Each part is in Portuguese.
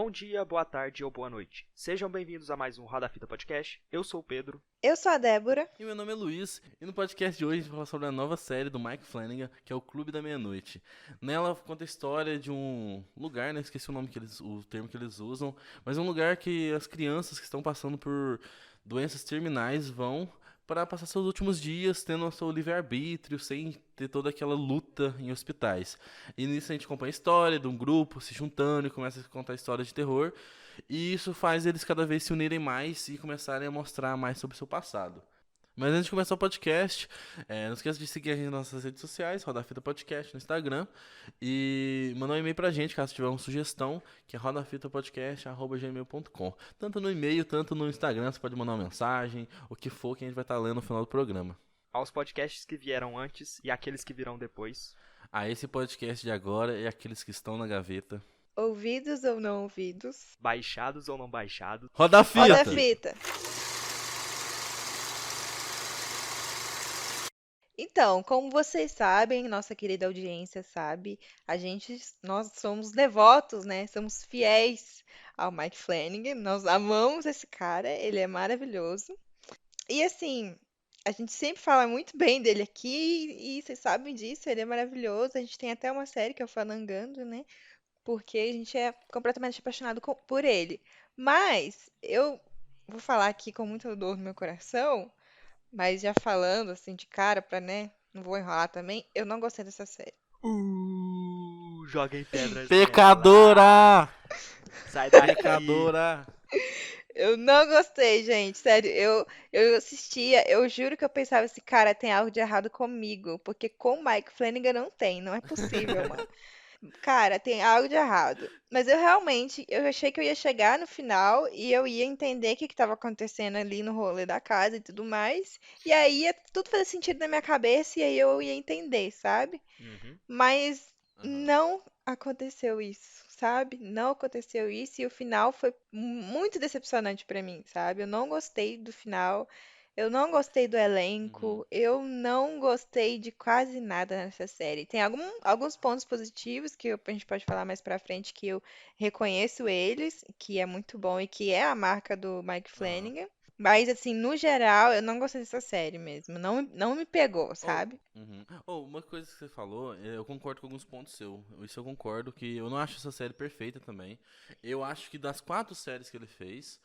Bom dia, boa tarde ou boa noite. Sejam bem-vindos a mais um Roda Fita Podcast. Eu sou o Pedro. Eu sou a Débora. E meu nome é Luiz, e no podcast de hoje a gente vai falar sobre a nova série do Mike Flanagan, que é o Clube da Meia-Noite. Nela conta a história de um lugar, né, esqueci o termo que eles usam, mas é um lugar que as crianças que estão passando por doenças terminais vão para passar seus últimos dias tendo o seu livre-arbítrio, sem ter toda aquela luta em hospitais. E nisso a gente acompanha a história de um grupo se juntando e começa a contar histórias de terror. E isso faz eles cada vez se unirem mais e começarem a mostrar mais sobre o seu passado. Mas antes de começar o podcast, não esqueça de seguir a gente nas nossas redes sociais, Roda Fita Podcast no Instagram. E mandar um e-mail pra gente, caso tiver uma sugestão, que é rodafitapodcast@gmail.com. Tanto no e-mail, tanto no Instagram, você pode mandar uma mensagem, o que for que a gente vai estar lendo no final do programa. Aos podcasts que vieram antes e aqueles que virão depois. Esse podcast de agora e aqueles que estão na gaveta. Ouvidos ou não ouvidos? Baixados ou não baixados. Roda a fita! Roda a fita! Então, como vocês sabem, nossa querida audiência sabe, nós somos devotos, né? Somos fiéis ao Mike Flanagan. Nós amamos esse cara, ele é maravilhoso. E assim, a gente sempre fala muito bem dele aqui e vocês sabem disso, ele é maravilhoso. A gente tem até uma série que é o Falangando, né? Porque a gente é completamente apaixonado por ele. Mas eu vou falar aqui com muita dor no meu coração, mas já falando assim de cara pra, né, não vou enrolar também, eu não gostei dessa série. Joguem pedras. Pecadora! Sai daqui. Pecadora! Eu não gostei, gente. Sério, eu assistia, eu juro que eu pensava, esse cara tem algo de errado comigo. Porque com o Mike Flanagan não tem, não é possível, mano. Cara, tem algo de errado. Mas eu achei que eu ia chegar no final e eu ia entender o que estava acontecendo ali no rolê da casa e tudo mais. E aí ia tudo fazer sentido na minha cabeça e aí eu ia entender, sabe? Mas não aconteceu isso, sabe? Não aconteceu isso e o final foi muito decepcionante pra mim, sabe? Eu não gostei do final. Eu não gostei do elenco, eu não gostei de quase nada nessa série. Tem alguns pontos positivos que a gente pode falar mais pra frente que eu reconheço eles, que é muito bom e que é a marca do Mike Flanagan. Mas, assim, no geral, eu não gostei dessa série mesmo. Não me pegou, sabe? Uma coisa que você falou, eu concordo com alguns pontos seus. Isso eu concordo, que eu não acho essa série perfeita também. Eu acho que das 4 séries que ele fez,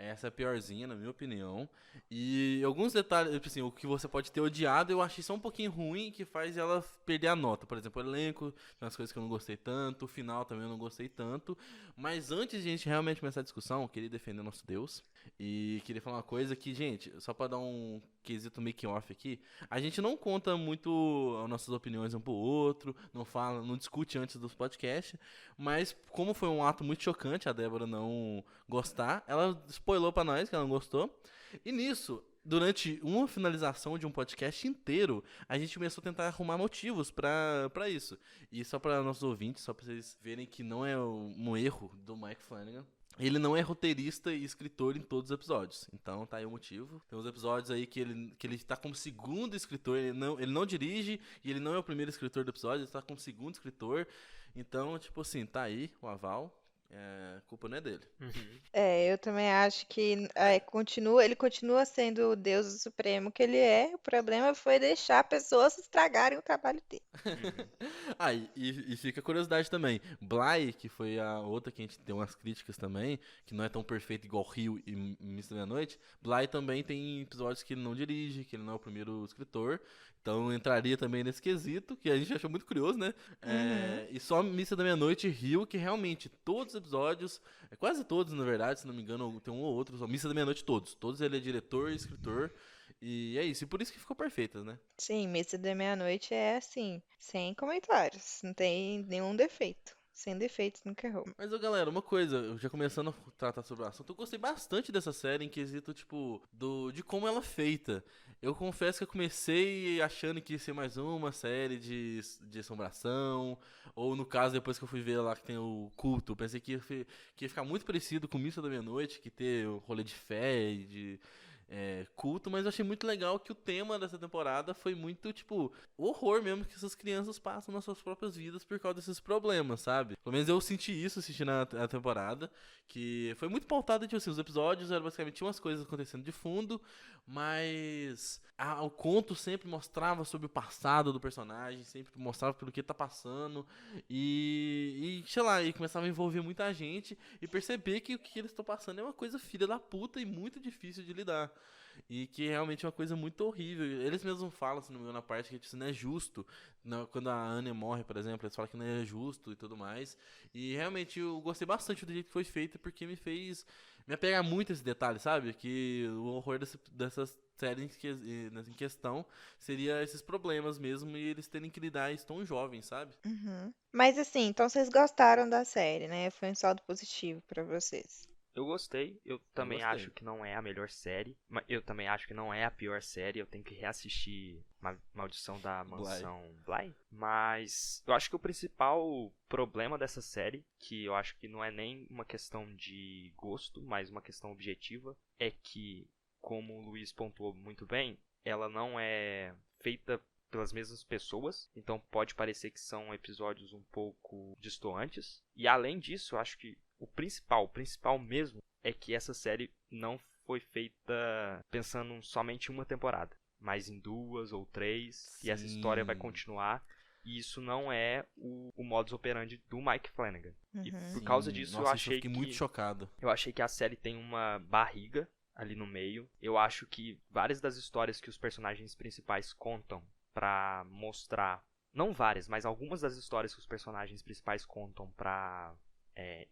essa é a piorzinha, na minha opinião. E alguns detalhes, tipo assim, o que você pode ter odiado, eu achei só um pouquinho ruim, que faz ela perder a nota. Por exemplo, o elenco, umas coisas que eu não gostei tanto, o final também eu não gostei tanto. Mas antes de a gente realmente começar a discussão, eu queria defender o nosso Deus. E queria falar uma coisa que, gente, só pra dar um quesito making-off aqui, a gente não conta muito as nossas opiniões um pro outro, não discute antes dos podcasts, mas como foi um ato muito chocante a Débora não gostar, ela spoilou pra nós que ela não gostou. E nisso, durante uma finalização de um podcast inteiro, a gente começou a tentar arrumar motivos pra isso. E só pra nossos ouvintes, só pra vocês verem que não é um erro do Mike Flanagan, ele não é roteirista e escritor em todos os episódios. Então tá aí o motivo. Tem uns episódios aí que ele tá como segundo escritor. Ele não dirige e ele não é o primeiro escritor do episódio. Ele tá como segundo escritor. Então, tipo assim, tá aí o aval. A culpa não é dele. Eu também acho que ele continua sendo o Deus supremo que ele é. O problema foi deixar pessoas estragarem o trabalho dele. E fica a curiosidade também. Bly, que foi a outra que a gente deu umas críticas também, que não é tão perfeito igual Rio e Missa da Meia-Noite. Bly também tem episódios que ele não dirige, que ele não é o primeiro escritor. Então entraria também nesse quesito, que a gente achou muito curioso, né? E só Missa da Meia-Noite e Rio, que realmente todos os episódios, quase todos na verdade, se não me engano, tem um ou outro, só Missa da Meia-Noite todos. Todos ele é diretor e escritor. E é isso, e por isso que ficou perfeito, né? Sim, Missa da Meia-Noite é assim, sem comentários. Não tem nenhum defeito. Sem defeitos, nunca errou. Mas, galera, uma coisa, eu já começando a tratar sobre o assunto, eu gostei bastante dessa série em quesito, tipo, de como ela é feita. Eu confesso que eu comecei achando que ia ser mais uma série de assombração, ou no caso, depois que eu fui ver lá que tem o culto, eu pensei que ia ficar muito parecido com Missa da Meia-Noite, que ter o rolê de fé e culto, mas eu achei muito legal que o tema dessa temporada foi muito, tipo, o horror mesmo que essas crianças passam nas suas próprias vidas por causa desses problemas, sabe? Pelo menos eu senti isso assistindo a temporada, que foi muito pautada, tipo assim, os episódios eram basicamente umas coisas acontecendo de fundo, mas o conto sempre mostrava sobre o passado do personagem, sempre mostrava pelo que tá passando, sei lá, e começava a envolver muita gente e perceber que o que eles estão passando é uma coisa filha da puta e muito difícil de lidar. E que realmente é uma coisa muito horrível. Eles mesmos falam, se não me engano, na parte que isso não é justo. Quando a Anya morre, por exemplo, eles falam que não é justo e tudo mais. E realmente eu gostei bastante do jeito que foi feito, porque me fez me apegar muito a esse detalhe, sabe? Que o horror dessas séries em questão seria esses problemas mesmo e eles terem que lidar isso tão jovens, sabe? Uhum. Mas assim, então vocês gostaram da série, né? Foi um saldo positivo pra vocês. Eu gostei, eu Eu também acho gostei. que não é a melhor série, mas eu também acho que não é a pior série, eu tenho que reassistir Maldição da Bly. Mansão Bly, mas eu acho que o principal problema dessa série, que eu acho que não é nem uma questão de gosto, mas uma questão objetiva, é que, como o Luiz pontuou muito bem, ela não é feita pelas mesmas pessoas, então pode parecer que são episódios um pouco distantes, e além disso, eu acho que o principal mesmo, é que essa série não foi feita pensando somente em uma temporada, mas em 2 ou 3, e essa história vai Sim. continuar. E isso não é o modus operandi do Mike Flanagan. E Uhum. por causa disso, Nossa, isso eu fiquei muito chocado. eu achei que a série tem uma barriga ali no meio. Eu acho que várias das histórias que os personagens principais contam pra mostrar, não várias, mas algumas das histórias que os personagens principais contam pra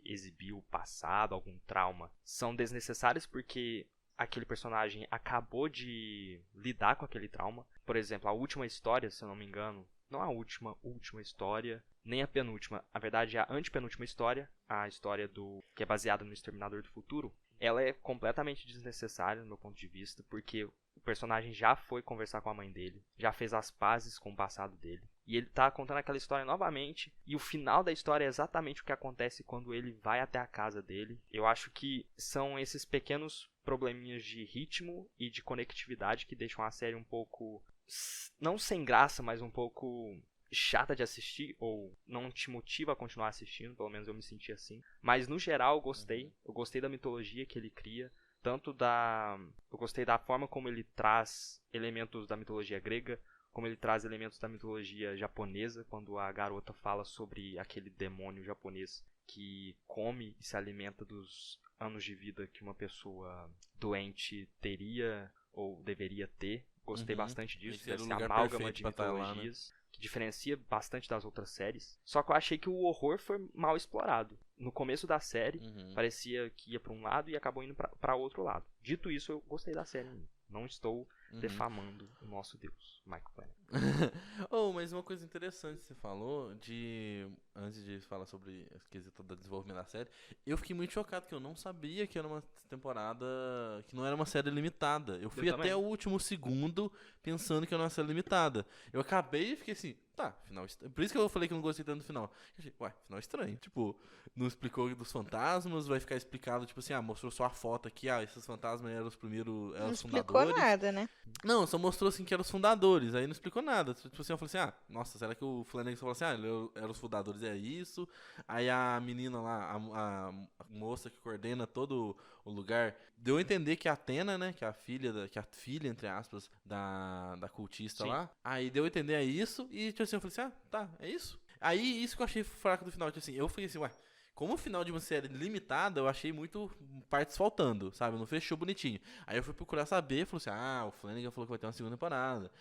exibir o passado, algum trauma, são desnecessárias porque aquele personagem acabou de lidar com aquele trauma. Por exemplo, a última história, se eu não me engano, não a última história, nem a penúltima, na verdade a antepenúltima história, a história que é baseada no Exterminador do Futuro, ela é completamente desnecessária no meu ponto de vista, porque o personagem já foi conversar com a mãe dele, já fez as pazes com o passado dele. E ele tá contando aquela história novamente. E o final da história é exatamente o que acontece quando ele vai até a casa dele. Eu acho que são esses pequenos probleminhas de ritmo e de conectividade que deixam a série um pouco, não sem graça, mas um pouco chata de assistir, ou não te motiva a continuar assistindo, pelo menos eu me senti assim. Mas no geral eu gostei. Eu gostei da mitologia que ele cria. Eu gostei da forma como ele traz elementos da mitologia grega, como ele traz elementos da mitologia japonesa, quando a garota fala sobre aquele demônio japonês que come e se alimenta dos anos de vida que uma pessoa doente teria ou deveria ter. Gostei bastante disso, Esse era o desse lugar amálgama perfeito de pra tá lá, né? mitologias, que diferencia bastante das outras séries. Só que eu achei que o horror foi mal explorado. No começo da série, parecia que ia pra um lado e acabou indo pra outro lado. Dito isso, eu gostei da série. Não estou defamando o nosso Deus, Mike Flanagan. Mas uma coisa interessante que você falou, antes de falar sobre a quesito do desenvolvimento da série, eu fiquei muito chocado que eu não sabia que era uma temporada, que não era uma série limitada. Eu fui também. até o último segundo pensando que era uma série limitada. Eu acabei e fiquei assim, tá, final estranho. Por isso que eu falei que eu não gostei tanto do final. Eu achei, final estranho. Tipo, não explicou dos fantasmas, vai ficar explicado, tipo assim, mostrou só a foto aqui, esses fantasmas eram os primeiros, eram Não os explicou fundadores. nada, né? Não, só mostrou assim que eram os fundadores, aí não explicou nada. Tipo assim, eu falei assim, nossa, será que o Flanagan falou assim, ele era os fundadores, é isso? Aí a menina lá, a moça que coordena todo o lugar, deu a entender que a Athena, né, que é a filha, entre aspas, da cultista Sim. lá, aí deu a entender isso, e tipo assim, eu falei assim, tá, é isso? Aí isso que eu achei fraco do final, tipo assim, eu fiquei assim, como o final de uma série limitada, eu achei muito partes faltando, sabe? Não fechou bonitinho. Aí eu fui procurar saber, falou assim, o Flanagan falou que vai ter uma segunda temporada.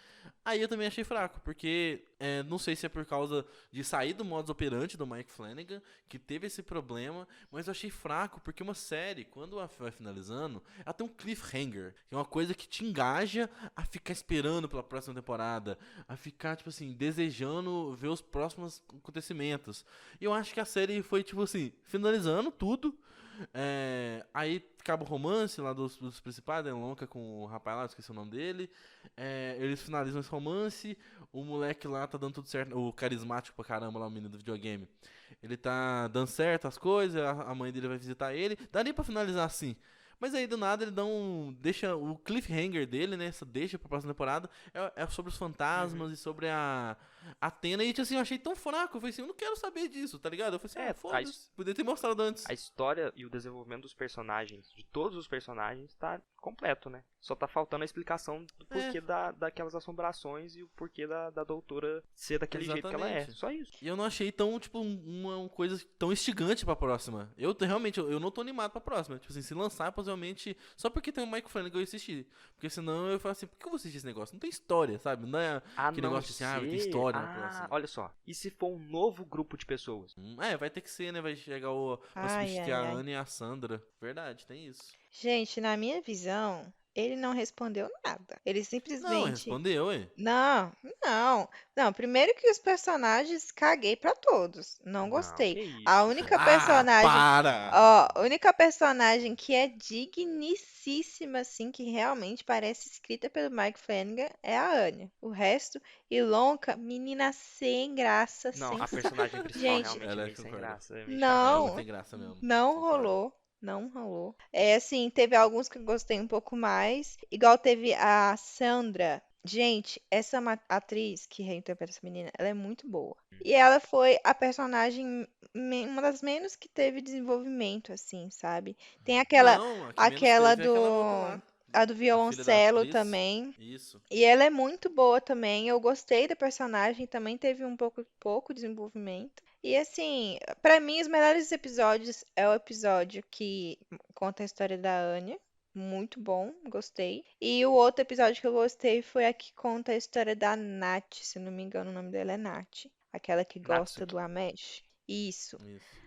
Aí eu também achei fraco, porque não sei se é por causa de sair do modus operandi do Mike Flanagan, que teve esse problema, mas eu achei fraco, porque uma série, quando ela vai finalizando, ela tem um cliffhanger, que é uma coisa que te engaja a ficar esperando pela próxima temporada, a ficar, tipo assim, desejando ver os próximos acontecimentos. E eu acho que a série foi, tipo assim, finalizando tudo. Aí acaba o romance lá dos principais, né? Lonca com o rapaz lá, esqueci o nome dele. Eles finalizam esse romance. O moleque lá tá dando tudo certo. O carismático pra caramba lá, o menino do videogame. Ele tá dando certo as coisas. A mãe dele vai visitar ele. Dá nem pra finalizar assim. Mas aí do nada ele deixa o cliffhanger dele, né? Deixa pra próxima temporada. É sobre os fantasmas e sobre a Athena. E tipo assim, eu achei tão fraco. Eu falei assim, eu não quero saber disso, tá ligado? Eu falei assim, foda-se. Podia ter mostrado antes. A história e o desenvolvimento dos personagens, de todos os personagens, tá completo, né? Só tá faltando a explicação do porquê daquelas assombrações e o porquê da doutora ser daquele jeito que ela é. Só isso. E eu não achei tão, tipo, uma coisa tão instigante pra próxima. Realmente, eu não tô animado pra próxima. Tipo assim, se lançar, possivelmente, só porque tem o Mike Flanagan eu assistir. Porque senão eu falo assim, por que eu vou assistir esse negócio? Não tem história, sabe? Não é aquele negócio de assim, vai ter história na próxima. Olha só. E se for um novo grupo de pessoas? Vai ter que ser, né? Vai chegar pra substituir a Anne e a Sandra. Verdade, tem isso. Gente, na minha visão, ele não respondeu nada. Ele Não, simplesmente. respondeu, ué. Não, não. Não, primeiro que os personagens caguei pra todos. Não gostei. Que isso, A única gente. personagem. Para! Ó, a única personagem que é digníssima, assim, que realmente parece escrita pelo Mike Flanagan é a Anya. O resto, Ilonka, menina sem graça, Não, sem a personagem principal Gente, realmente é ela meio sem concorda. graça. É meio Ela não, não tem graça mesmo. não Concordo. rolou. Não rolou. É assim, teve alguns que eu gostei um pouco mais. Igual teve a Sandra. Gente, essa atriz que reinterpreta essa menina, ela é muito boa. E ela foi a personagem, uma das menos que teve desenvolvimento, assim, sabe? Tem Não, a que menos aquela teve é aquela outra lá. a do A filha da violoncelo atriz. também. Isso. E ela é muito boa também. Eu gostei da personagem, também teve um pouco desenvolvimento. E assim, pra mim, os melhores episódios é o episódio que conta a história da Anya. Muito bom, gostei. E o outro episódio que eu gostei foi a que conta a história da Nath, se eu não me engano, o nome dela é Nath. Aquela que gosta Natsuki. do Amesh. Isso. Isso.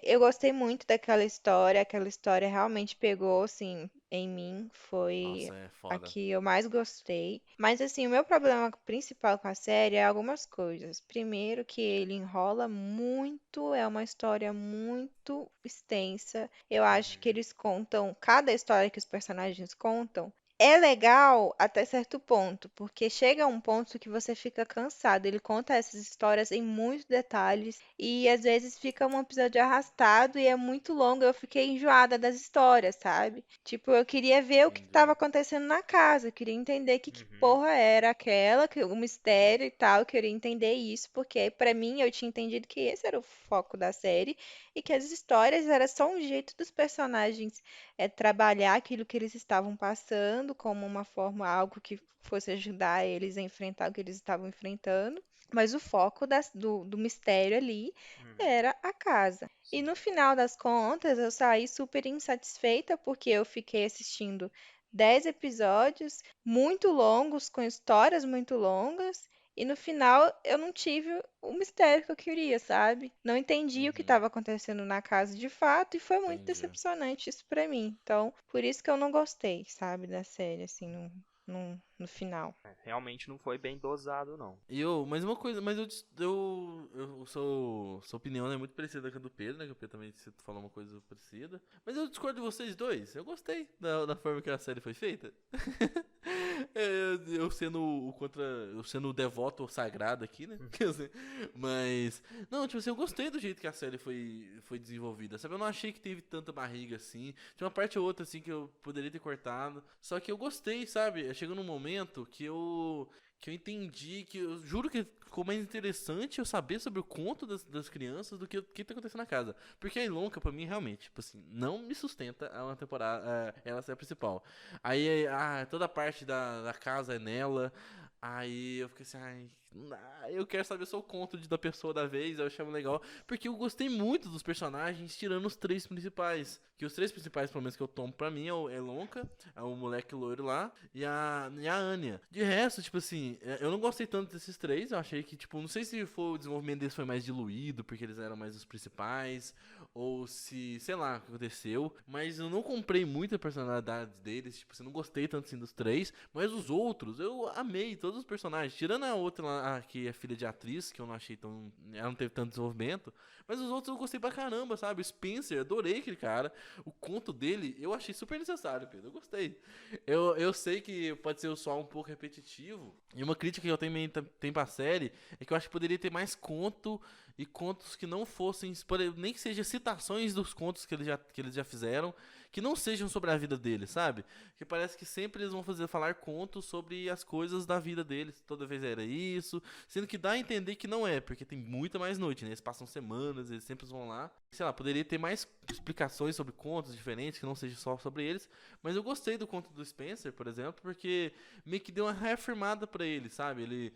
Eu gostei muito daquela história. Aquela história realmente pegou, assim, em mim. Foi Nossa, é a foda. que eu mais gostei. Mas, assim, o meu problema principal com a série é algumas coisas. Primeiro, que ele enrola muito, é uma história muito extensa. Eu acho que eles contam, cada história que os personagens contam. É legal até certo ponto, porque chega a um ponto que você fica cansado. Ele conta essas histórias em muitos detalhes e às vezes fica um episódio arrastado e é muito longo. Eu fiquei enjoada das histórias, sabe? Tipo, eu queria ver o que estava Entendi. acontecendo na casa, eu queria entender que Uhum. porra era aquela, o mistério e tal. Eu queria entender isso, porque pra mim eu tinha entendido que esse era o foco da série e que as histórias era só um jeito dos personagens trabalhar aquilo que eles estavam passando como uma forma, algo que fosse ajudar eles a enfrentar o que eles estavam enfrentando. Mas o foco do mistério ali Uhum. era a casa. E Sim. no final das contas, eu saí super insatisfeita porque eu fiquei assistindo 10 episódios muito longos, com histórias muito longas, e no final eu não tive o mistério que eu queria, sabe? Não entendi o que Uhum. estava acontecendo na casa de fato e foi muito Entendi. decepcionante isso pra mim. Então, por isso que eu não gostei, sabe, da série, assim, no final. Realmente não foi bem dosado, não. Mas uma coisa, sua opinião é muito parecida com a do Pedro, né? Que o Pedro também falou uma coisa parecida. Mas eu discordo de vocês dois. Eu gostei da forma que a série foi feita. Eu sendo eu sendo o devoto sagrado aqui, né? Quer dizer, mas, não, tipo assim, eu gostei do jeito que a série foi desenvolvida, sabe? Eu não achei que teve tanta barriga assim. Tinha uma parte ou outra assim que eu poderia ter cortado. Só que eu gostei, sabe? Chegou num momento que eu entendi, que eu juro que ficou mais interessante eu saber sobre o conto das crianças do que o que tá acontecendo na casa. Porque a Ilonka, pra mim, realmente, tipo assim, não me sustenta a uma temporada, ela ser a principal. Aí, toda a parte da casa é nela. Aí eu fiquei assim, eu quero saber só o conto da pessoa da vez, eu achava legal. Porque eu gostei muito dos personagens, tirando os três principais. Que os três principais, pelo menos que eu tomo pra mim, é o Elonka, é o moleque loiro lá, e a Anya. De resto, tipo assim, eu não gostei tanto desses três, eu achei que, tipo, não sei se o desenvolvimento deles foi mais diluído, porque eles eram mais os principais, ou se, sei lá, o que aconteceu. Mas eu não comprei muita personalidade deles, tipo, assim, não gostei tanto assim dos três, mas os outros, eu amei todos os personagens, tirando a outra lá, que é filha de atriz, que eu não achei tão, ela não teve tanto desenvolvimento, mas os outros eu gostei pra caramba, sabe? O Spencer, adorei aquele cara. O conto dele, eu achei super necessário, Pedro. Eu gostei. Eu sei que pode ser só um pouco repetitivo. E uma crítica que eu tenho pra série é que eu acho que poderia ter mais conto e contos que não fossem, nem que seja citações dos contos que eles já fizeram, que não sejam sobre a vida deles, sabe? Que parece que sempre eles vão falar contos sobre as coisas da vida deles. Toda vez era isso. Sendo que dá a entender que não é, porque tem muita mais noite, né? Eles passam semanas, eles sempre vão lá. Sei lá, poderia ter mais explicações sobre contos diferentes, que não seja só sobre eles. Mas eu gostei do conto do Spencer, por exemplo, porque meio que deu uma reafirmada pra ele, sabe? Ele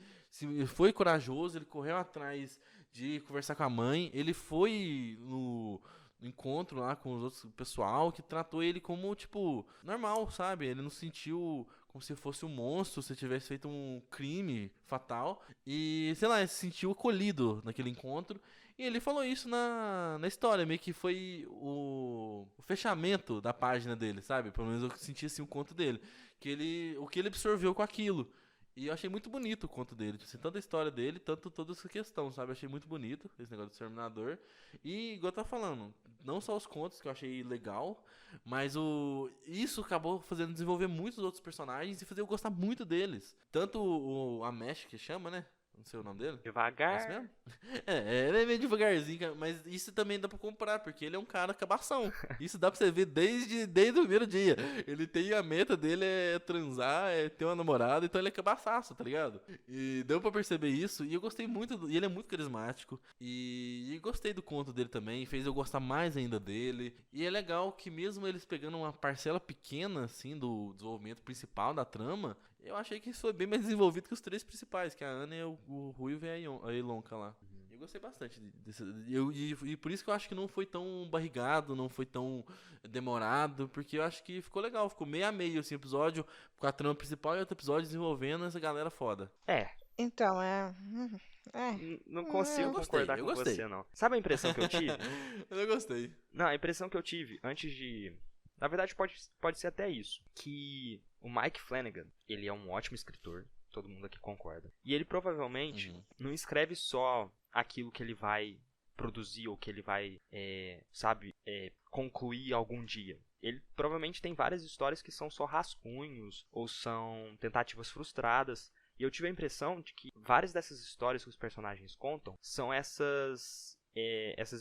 foi corajoso, ele correu atrás de conversar com a mãe, ele foi no encontro lá com os outros pessoal que tratou ele como, tipo, normal, sabe? Ele não sentiu como se fosse um monstro, se tivesse feito um crime fatal. E, sei lá, ele se sentiu acolhido naquele encontro. E ele falou isso na história, meio que foi o fechamento da página dele, sabe? Pelo menos eu senti assim o conto dele. O que ele absorveu com aquilo. E eu achei muito bonito o conto dele, tipo assim, tanto a história dele, tanto toda essa questão, sabe? Eu achei muito bonito esse negócio do Exterminador. E, igual eu tava falando, não só os contos que eu achei legal, mas isso acabou fazendo desenvolver muitos outros personagens e fazer eu gostar muito deles. Tanto o Amesh, que chama, né? Não sei o nome dele. É isso Devagar. mesmo? Ele é meio devagarzinho, cara, mas isso também dá pra comprar, porque ele é um cara cabação. Isso dá pra você ver desde o primeiro dia. Ele tem a meta dele é transar, é ter uma namorada, então ele é cabaçaço, tá ligado? E deu pra perceber isso, e eu gostei muito, e ele é muito carismático, e gostei do conto dele também, fez eu gostar mais ainda dele. E é legal que mesmo eles pegando uma parcela pequena, assim, do desenvolvimento principal da trama, eu achei que isso foi bem mais desenvolvido que os três principais, que é a Anya, o Ruivo e a Ilonka lá. Eu gostei bastante desse. E por isso que eu acho que não foi tão barrigado, não foi tão demorado, porque eu acho que ficou legal, ficou meio a meio, assim, episódio com a trama principal e outro episódio desenvolvendo essa galera foda. Então, Não consigo Eu gostei, concordar eu com gostei. você, não. Sabe a impressão que eu tive? Eu gostei. Não, a impressão que eu tive antes de... Na verdade, pode ser até isso. Que o Mike Flanagan, ele é um ótimo escritor. Todo mundo aqui concorda. E ele provavelmente não escreve só aquilo que ele vai produzir ou que ele vai, concluir algum dia. Ele provavelmente tem várias histórias que são só rascunhos ou são tentativas frustradas. E eu tive a impressão de que várias dessas histórias que os personagens contam são essas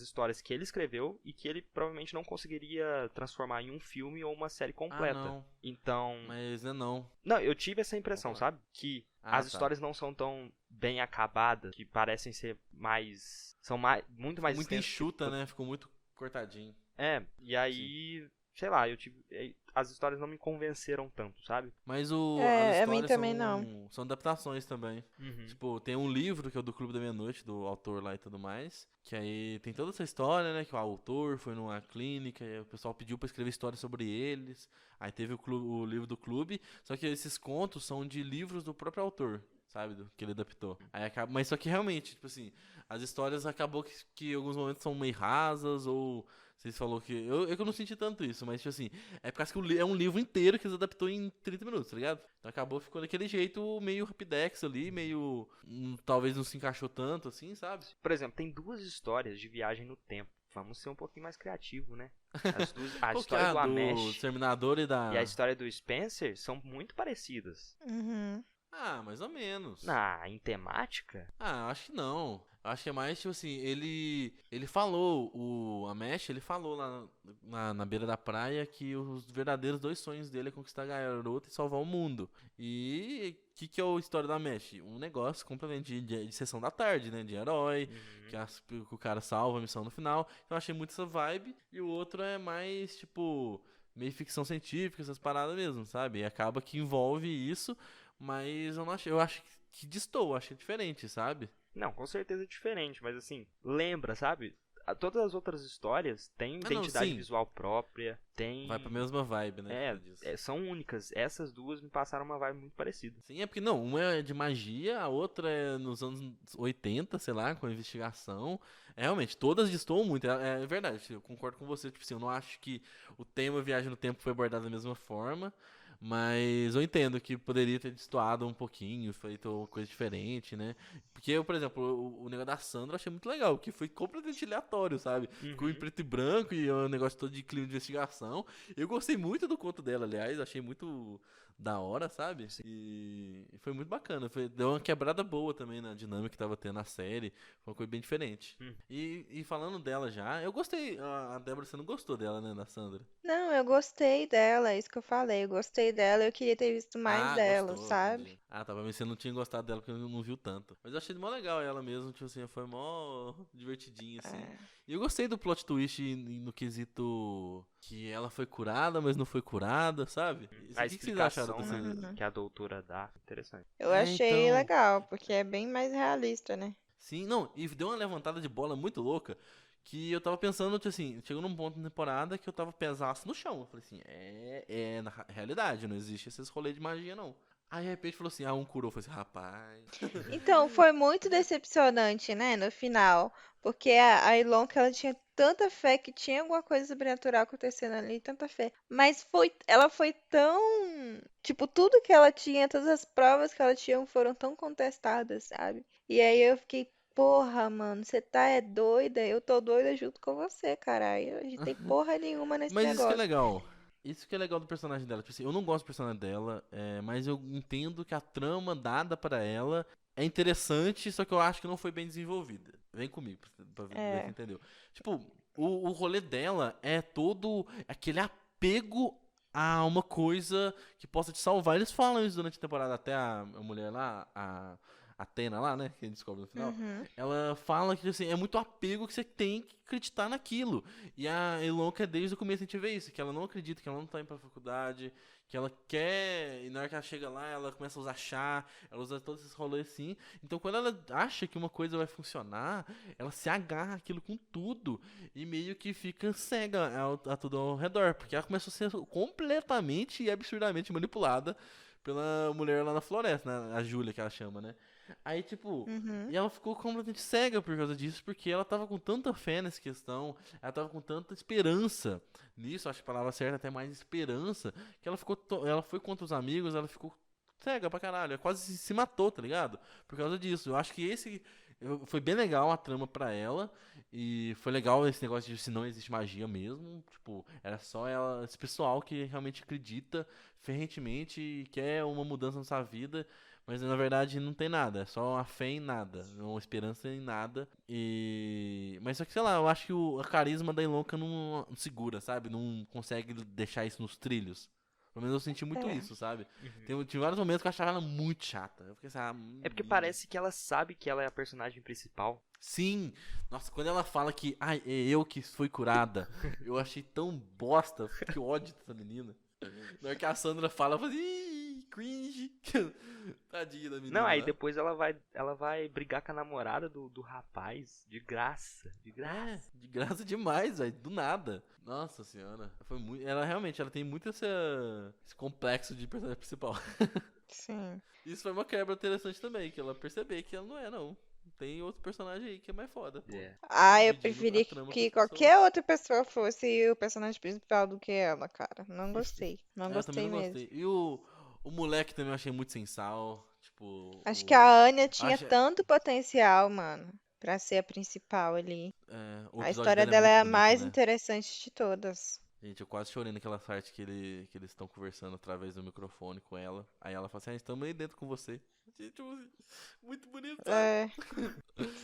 histórias que ele escreveu e que ele provavelmente não conseguiria transformar em um filme ou uma série completa. Não. Então... Mas não. Não, eu tive essa impressão, sabe? Que as Tá. histórias não são tão bem acabadas, que parecem ser mais... São muito mais Muito extensas. enxuta, né? Ficou muito cortadinho. E aí... Sei lá, as histórias não me convenceram tanto, sabe? Mas a as mim histórias também não. são adaptações também. Tipo, tem um livro que é o do Clube da Meia-Noite, do autor lá e tudo mais. Que aí tem toda essa história, né? Que o autor foi numa clínica e o pessoal pediu pra escrever histórias sobre eles. Aí teve o livro do clube. Só que esses contos são de livros do próprio autor, sabe? Que ele adaptou. Aí acaba, mas só que realmente, tipo assim, as histórias acabou que em alguns momentos são meio rasas ou... Vocês falaram que... Eu não senti tanto isso, mas, tipo assim... É por causa que é um livro inteiro que eles adaptou em 30 minutos, tá ligado? Então acabou ficando daquele jeito meio rapidex ali, meio... talvez não se encaixou tanto, assim, sabe? Por exemplo, tem duas histórias de viagem no tempo. Vamos ser um pouquinho mais criativo, né? A Qual que é história a do Amesh Exterminador e e a história do Spencer são muito parecidas. Ah, mais ou menos. Em temática? Ah, acho que não. Acho que é mais, tipo assim, ele falou, o Amesh, ele falou lá na beira da praia que os verdadeiros dois sonhos dele é conquistar a garota e salvar o mundo. E o que é a história da Amesh? Um negócio completamente de sessão da tarde, né? De herói, que o cara salva a missão no final. Então eu achei muito essa vibe. E o outro é mais, tipo, meio ficção científica, essas paradas mesmo, sabe? E acaba que envolve isso, mas eu não achei, eu acho que destoa, achei diferente, sabe? Não, com certeza é diferente, mas assim, lembra, sabe? Todas as outras histórias têm identidade visual própria, tem... Vai pra mesma vibe, né? São únicas. Essas duas me passaram uma vibe muito parecida. Sim, é porque não, uma é de magia, a outra é nos anos 80, sei lá, com investigação. Realmente, todas destoam muito, é verdade, eu concordo com você, tipo assim, eu não acho que o tema Viagem no Tempo foi abordado da mesma forma. Mas eu entendo que poderia ter destoado um pouquinho, feito uma coisa diferente, né? Porque eu, por exemplo, o negócio da Sandra eu achei muito legal, que foi completamente aleatório, sabe? Ficou em preto e branco e o negócio todo de clima de investigação. Eu gostei muito do conto dela, aliás, achei muito da hora, sabe? E foi muito bacana. Deu uma quebrada boa também na dinâmica que tava tendo na série. Foi uma coisa bem diferente. E falando dela já, eu gostei. A Débora, você não gostou dela, né, da Sandra? Não, eu gostei dela, é isso que eu falei. Eu gostei dela, eu queria ter visto mais Ah, dela, gostou, sabe? entendi. Ah, tá, pra mim você não tinha gostado dela porque eu não viu tanto. Mas eu achei mó legal ela mesmo, tipo assim, foi mó divertidinha, assim. É. E eu gostei do plot twist no quesito que ela foi curada, mas não foi curada, sabe? A O que vocês acharam explicação, desse... né, Uhum. que a doutora dá, interessante. Eu É, achei então... legal, porque é bem mais realista, né? Sim, não, e deu uma levantada de bola muito louca que eu tava pensando, tipo assim, chegou num ponto da temporada que eu tava pesaço no chão. Eu falei assim, é na realidade, não existe esses rolês de magia, não. Aí de repente falou assim, um curou. Eu falei assim, rapaz. Então, foi muito decepcionante, né, no final, porque a Ilonka, ela tinha tanta fé que tinha alguma coisa sobrenatural acontecendo ali, tanta fé. Mas ela foi tão, tipo, tudo que ela tinha, todas as provas que ela tinha foram tão contestadas, sabe? E aí eu fiquei, porra, mano, você tá doida? Eu tô doida junto com você, caralho. A gente tem porra nenhuma nesse Mas isso que é negócio. legal. Isso que é legal do personagem dela. Tipo assim, eu não gosto do personagem dela, mas eu entendo que a trama dada pra ela é interessante, só que eu acho que não foi bem desenvolvida. Vem comigo pra ver se É. entendeu. Tipo, o rolê dela é todo aquele apego a uma coisa que possa te salvar. Eles falam isso durante a temporada, até a mulher lá, a Athena lá, né, que a gente descobre no final. Uhum. Ela fala que assim, é muito apego que você tem que acreditar naquilo. E a Elonka, desde o começo a gente vê isso, que ela não acredita, que ela não tá indo pra faculdade, que ela quer, e na hora que ela chega lá, ela começa a usar chá, ela usa todos esses rolês assim. Então quando ela acha que uma coisa vai funcionar, ela se agarra aquilo com tudo e meio que fica cega a tudo ao redor, porque ela começou a ser completamente e absurdamente manipulada pela mulher lá na floresta, né? A Júlia que ela chama, né? Aí, tipo, Uhum. e ela ficou completamente cega por causa disso, porque ela tava com tanta fé nessa questão, ela tava com tanta esperança nisso, acho que a palavra certa é até mais esperança, que ela ela foi contra os amigos, ela ficou cega pra caralho, ela quase se matou, tá ligado? Por causa disso. Eu acho que foi bem legal a trama pra ela, e foi legal esse negócio de se não existe magia mesmo, tipo, era só ela, esse pessoal que realmente acredita ferrentemente e quer uma mudança na sua vida. Mas na verdade não tem nada, é só uma fé em nada, uma esperança em nada. Mas só que, sei lá, eu acho que a carisma da Ilonka não segura, sabe? Não consegue deixar isso nos trilhos. Pelo menos eu senti muito É. isso, sabe? Uhum. Tinha vários momentos que eu achava ela muito chata. Eu fiquei assim, É porque menina. parece que ela sabe que ela é a personagem principal. Sim! Nossa, quando ela fala que, ai, é eu que fui curada, eu achei tão bosta, que ódio dessa menina. Na hora que a Sandra fala, eu falei, ih, cringe. Tadinha da Não, menina aí lá. depois ela vai brigar com a namorada do rapaz, de graça, de graça. De graça demais, velho. Do nada. Nossa senhora. Foi muito. Ela realmente, ela tem muito esse complexo de personagem principal. Sim. Isso foi uma quebra interessante também, que ela percebeu que ela não é, não. Tem outro personagem aí que é mais foda, pô. É. Ah, eu Dividindo a preferi trama com as que pessoas. qualquer outra pessoa fosse o personagem principal do que ela, cara. Não gostei. Não Eu também gostei não mesmo. gostei. E o moleque também eu achei muito sem sal. Tipo, Acho que a Anya tinha Acho, tanto potencial, mano, pra ser a principal ali. o A episódio história dela é dela muito é a bonito, mais né? interessante de todas. Gente, eu quase chorei naquela parte que eles estão conversando através do microfone com ela. Aí ela fala assim, estamos aí dentro com você. Gente, muito bonito, sabe? É,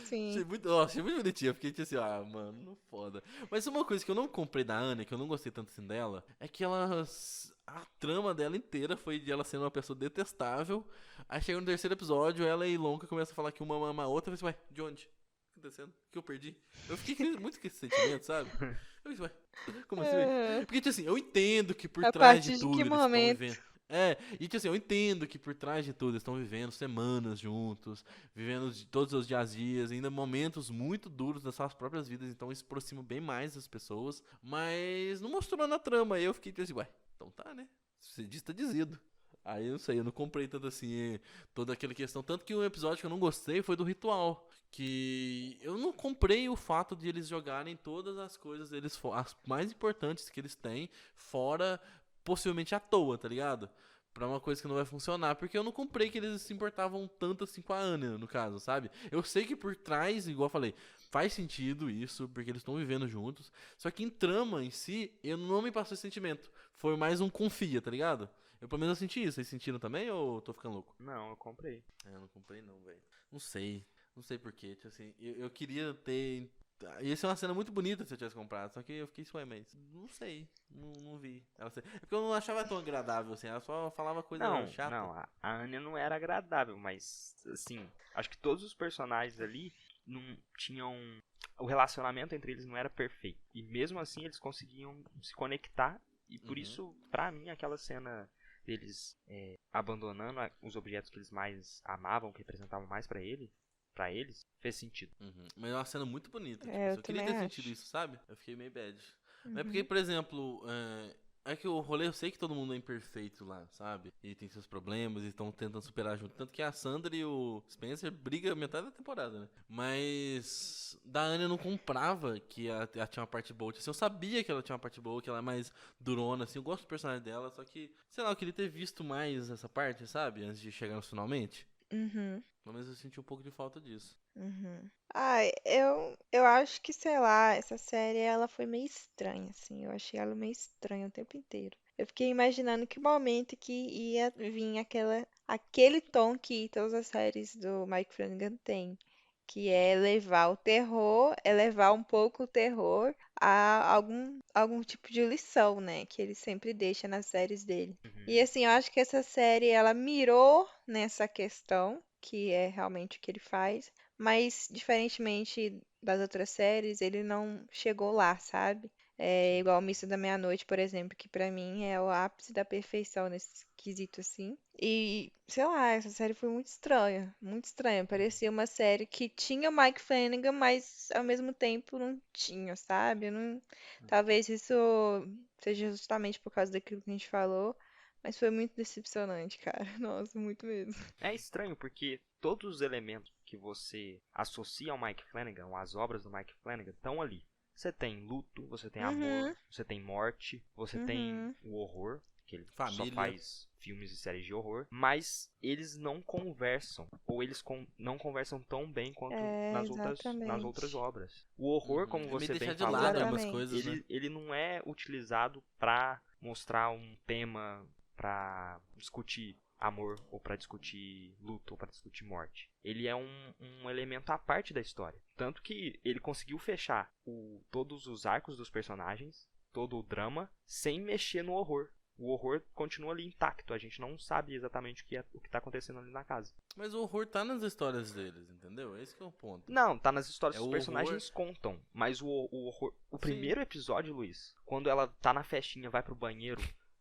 sim. Achei muito bonitinho. Eu fiquei tipo assim, mano, foda. Mas uma coisa que eu não comprei da Anne, que eu não gostei tanto assim dela, é que a trama dela inteira foi de ela sendo uma pessoa detestável. Aí chega no terceiro episódio, ela e Lonka começam a falar que uma ama a outra. Eu falei assim, ué, de onde? O que tá acontecendo? O que eu perdi? Eu fiquei muito com esse sentimento, sabe? Eu falei, ué, como assim, ué? É, Porque, tipo assim, eu entendo que por a trás de partir de que tudo eles estão vivendo. momento? E tipo assim, eu entendo que por trás de tudo eles estão vivendo semanas juntos, vivendo todos os dias, ainda momentos muito duros das suas próprias vidas, então isso aproxima bem mais as pessoas, mas não mostrou na trama, aí eu fiquei tipo assim, ué, então tá, né? Se diz, tá dizido. Aí eu não sei, eu não comprei tanto assim, toda aquela questão. Tanto que um episódio que eu não gostei foi do ritual. Que eu não comprei o fato de eles jogarem todas as coisas, as mais importantes que eles têm, fora possivelmente à toa, tá ligado? Pra uma coisa que não vai funcionar, porque eu não comprei que eles se importavam tanto assim com a Anya, no caso, sabe? Eu sei que por trás, igual eu falei, faz sentido isso, porque eles estão vivendo juntos, só que em trama em si, eu não me passou esse sentimento. Foi mais um confia, tá ligado? Eu pelo menos eu senti isso. Vocês sentiram também ou tô ficando louco? Não, eu comprei. Eu não comprei não, velho. Não sei. Não sei porquê. Tipo assim, eu queria ter... Ia ser uma cena muito bonita se eu tivesse comprado. Só que eu fiquei ué, mas não sei. Não vi. É porque eu não achava tão agradável, assim. Ela só falava coisa chata. Não, a Anya não era agradável, mas, assim, acho que todos os personagens ali não tinham... O relacionamento entre eles não era perfeito. E mesmo assim eles conseguiam se conectar. E por isso, pra mim, aquela cena deles abandonando os objetos que eles mais amavam, que representavam mais pra eles, fez sentido. Mas é uma cena muito bonita. Tipo, Eu eu queria também ter acho. sentido isso, sabe? Eu fiquei meio bad. Mas porque, por exemplo, é que o rolê, eu sei que todo mundo é imperfeito lá, sabe? E tem seus problemas e estão tentando superar junto. Tanto que a Sandra e o Spencer brigam metade da temporada, né? Mas da Anya eu não comprava que ela tinha uma parte boa. Assim, eu sabia que ela tinha uma parte boa, que ela é mais durona, assim. Eu gosto do personagem dela, só que, sei lá, eu queria ter visto mais essa parte, sabe? Antes de chegar nos finalmente. Uhum. Pelo menos eu senti um pouco de falta disso. Uhum. Ai, eu acho que, sei lá, essa série ela foi meio estranha, assim. Eu achei ela meio estranha o tempo inteiro. Eu fiquei imaginando que momento que ia vir aquele tom que todas as séries do Mike Flanagan têm, que é levar o terror, é levar um pouco o terror a algum tipo de lição, né? Que ele sempre deixa nas séries dele. E assim, eu acho que essa série ela mirou nessa questão, que é realmente o que ele faz. Mas, diferentemente das outras séries, ele não chegou lá, sabe? É igual Missa da Meia-Noite, por exemplo, que pra mim é o ápice da perfeição nesse quesito, assim. E, sei lá, essa série foi muito estranha, muito estranha. Parecia uma série que tinha o Mike Flanagan, mas ao mesmo tempo não tinha, sabe? Eu não... Talvez isso seja justamente por causa daquilo que a gente falou, mas foi muito decepcionante, cara. Nossa, muito mesmo. É estranho porque todos os elementos que você associa ao Mike Flanagan, as obras do Mike Flanagan, estão ali. Você tem luto, você tem amor, Uhum, você tem morte, você tem uhum. o horror, que ele só Família. faz filmes e séries de horror, mas eles não conversam, ou eles não conversam tão bem quanto É, nas outras exatamente. obras. O horror, como É meio você bem deixar de falou, lado algumas Exatamente. coisas, né? ele não é utilizado para mostrar um tema, para discutir amor, ou para discutir luto, ou para discutir morte. Ele é um elemento à parte da história. Tanto que ele conseguiu fechar todos os arcos dos personagens, todo o drama, sem mexer no horror. O horror continua ali intacto. A gente não sabe exatamente o que tá acontecendo ali na casa. Mas o horror tá nas histórias deles, entendeu? Esse que é o ponto. Não, tá nas histórias É que os o personagens contam. Mas o horror... O Sim. primeiro episódio, Luiz, quando ela tá na festinha, vai pro banheiro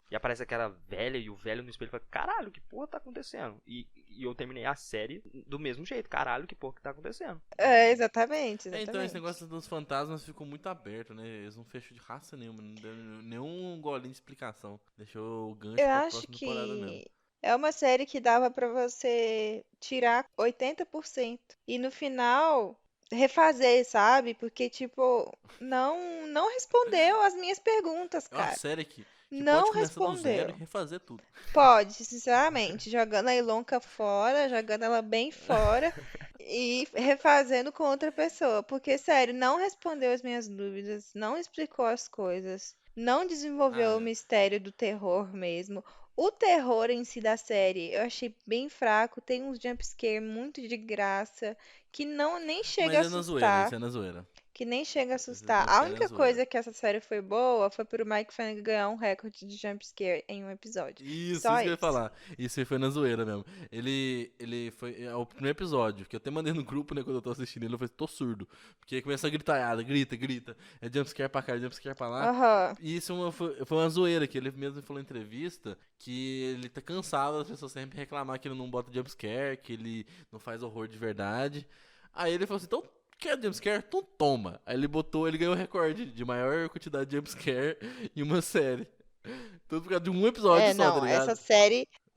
e aparece aquela velha e o velho no espelho, fala, caralho, que porra tá acontecendo? E eu terminei a série do mesmo jeito, caralho, que porra que tá acontecendo? É, exatamente, Então, esse exatamente. negócio dos fantasmas ficou muito aberto, né? Eles não fechou de raça nenhuma, não deu nenhum golinho de explicação. Deixou o gancho Eu pra acho próxima temporada mesmo. que é uma série que dava pra você tirar 80% e no final refazer, sabe? Porque, tipo, não respondeu as minhas perguntas, É uma cara. série que pode Não começar do zero e respondeu. refazer tudo. Pode, sinceramente, jogando a Ilonka fora, jogando ela bem fora e refazendo com outra pessoa. Porque, sério, não respondeu as minhas dúvidas, não explicou as coisas, não Ah, desenvolveu o é. mistério do terror mesmo. O terror em si da série eu achei bem fraco, tem uns jumpscare muito de graça que não nem chega Mas a é na zoeira, assustar. isso é na zoeira. Que nem chega a Esse assustar. A jumpscare é na única zoeira. coisa que essa série foi boa foi pro Mike Flanagan ganhar um recorde de jumpscare em um episódio. Isso Só que eu ia isso. falar. Isso aí foi na zoeira mesmo. Ele foi. É o primeiro episódio, que eu até mandei no grupo, né, quando eu tô assistindo ele, eu falei, tô surdo. Porque começa a gritar, grita. É jumpscare pra cá, jumpscare pra lá. Aham. E isso foi uma zoeira, que ele mesmo falou em entrevista que ele tá cansado das pessoas sempre reclamar que ele não bota jumpscare, que ele não faz horror de verdade. Aí ele falou assim, então quer jumpscare? Então toma. Aí ele ganhou o recorde de maior quantidade de jumpscare em uma série. Tudo por causa de um episódio É, só, tá não, ligado?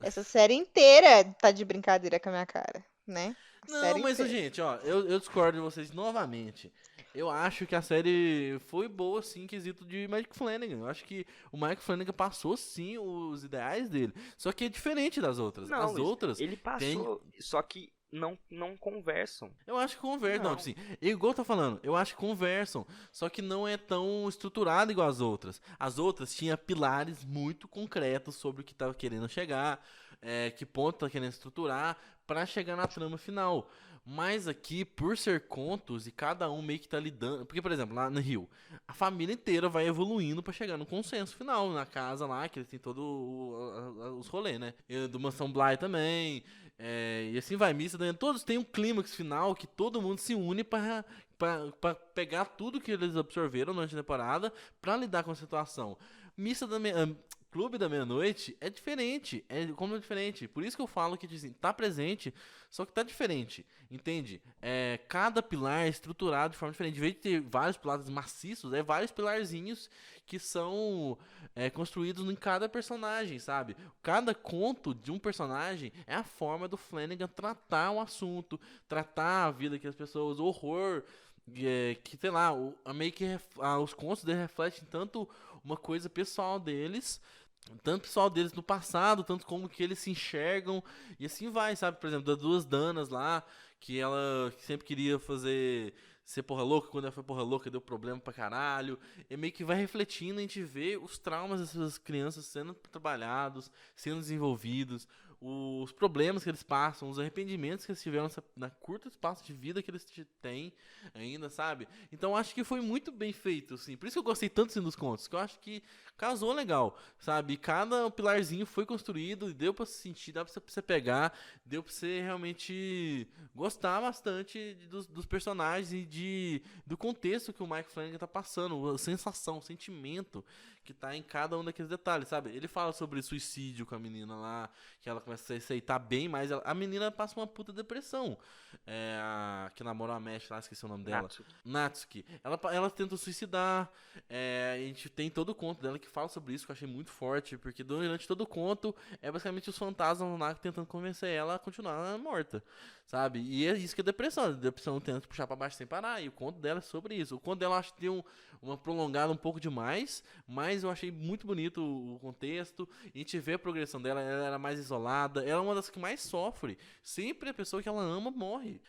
essa série inteira tá de brincadeira com a minha cara, né? A Não, série mas, inteira. gente, ó, eu discordo de vocês novamente. Eu acho que a série foi boa, sim, em quesito de Mike Flanagan. Eu acho que o Mike Flanagan passou, sim, os ideais dele. Só que é diferente das outras. Não, As Luiz, outras ele têm... passou, só que não conversam. Eu acho que conversam. Não, Não. assim, igual eu tô falando, eu acho que conversam. Só que não é tão estruturado igual as outras. As outras tinham pilares muito concretos sobre o que tava querendo chegar, que ponto tá querendo estruturar, pra chegar na trama final. Mas aqui, por ser contos e cada um meio que tá lidando. Porque, por exemplo, lá no Rio, a família inteira vai evoluindo pra chegar no consenso final, na casa lá, que eles têm todos os rolês, né? E do Mansão Bly também. E assim vai, missa, né? Todos têm um clímax final que todo mundo se une pra pegar tudo que eles absorveram durante a temporada pra lidar com a situação. Missa da Clube da Meia-Noite é diferente, como é diferente. Por isso que eu falo que assim, tá presente, só que tá diferente, entende? Cada pilar é estruturado de forma diferente. Em vez de ter vários pilares maciços, vários pilarzinhos que são construídos em cada personagem, sabe? Cada conto de um personagem é a forma do Flanagan tratar um assunto, tratar a vida que as pessoas, o horror, que sei lá, meio que os contos dele refletem tanto uma coisa pessoal deles, tanto pessoal deles no passado, tanto como que eles se enxergam, e assim vai, sabe? Por exemplo, das duas Danas lá, que ela sempre queria ser porra louca, quando ela foi porra louca deu problema pra caralho, e meio que vai refletindo, a gente vê os traumas dessas crianças sendo trabalhados, sendo desenvolvidos, os problemas que eles passam, os arrependimentos que eles tiveram na curto espaço de vida que eles têm ainda, sabe? Então acho que foi muito bem feito, assim. Por isso que eu gostei tanto assim, dos contos, que eu acho que casou legal, sabe? Cada pilarzinho foi construído, deu pra se sentir, dá pra você pegar, deu pra você realmente gostar bastante dos personagens e do contexto que o Mike Flanagan tá passando, a sensação, o sentimento que tá em cada um daqueles detalhes, sabe? Ele fala sobre suicídio com a menina lá, que ela começa a se aceitar bem mais. A menina passa uma puta depressão. Que namora a Mesh lá, esqueci o nome dela. Natsuki. Ela tenta suicidar. A gente tem todo o conto dela que fala sobre isso, que eu achei muito forte, porque durante todo o conto é basicamente os fantasmas lá tentando convencer ela a continuar morta, sabe? E é isso que é depressão. A depressão tenta puxar pra baixo sem parar. E o conto dela é sobre isso. O conto dela eu acho que tem uma prolongada um pouco demais, mas eu achei muito bonito o contexto. A gente vê a progressão dela, ela era mais isolada, ela é uma das que mais sofre. Sempre a pessoa que ela ama morre.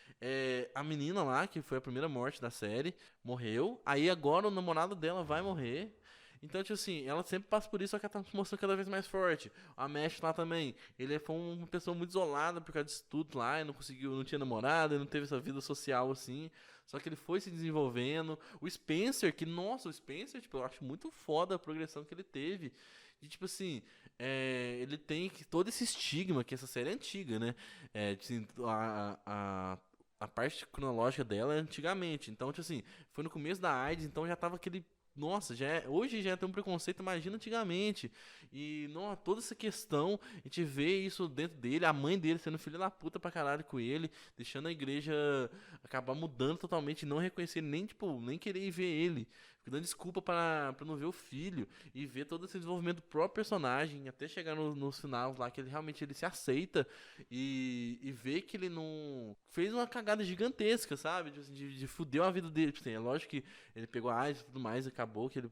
A menina lá, que foi a primeira morte da série, morreu. Aí agora o namorado dela vai morrer. Então, tipo assim, ela sempre passa por isso, só que ela tá se mostrando cada vez mais forte. A Mesh lá também, ele foi uma pessoa muito isolada por causa disso tudo lá, e não tinha namorada, não teve essa vida social assim. Só que ele foi se desenvolvendo. O Spencer, nossa, o Spencer, tipo, eu acho muito foda a progressão que ele teve. E, tipo assim, ele tem todo esse estigma, que essa série é antiga, né? Assim, a parte cronológica dela é antigamente. Então, tipo assim, foi no começo da AIDS, então já tava aquele. Nossa, hoje já tem um preconceito, imagina antigamente. E toda essa questão, a gente vê isso dentro dele, a mãe dele sendo filha da puta pra caralho com ele, deixando a igreja acabar mudando totalmente, não reconhecer nem, tipo, nem querer ver ele. Dando desculpa pra não ver o filho e ver todo esse desenvolvimento do próprio personagem, até chegar nos finais lá que ele realmente se aceita e ver que ele não fez uma cagada gigantesca, sabe? De fuder a vida dele. Tipo assim, é lógico que ele pegou a AIDS e tudo mais, acabou que ele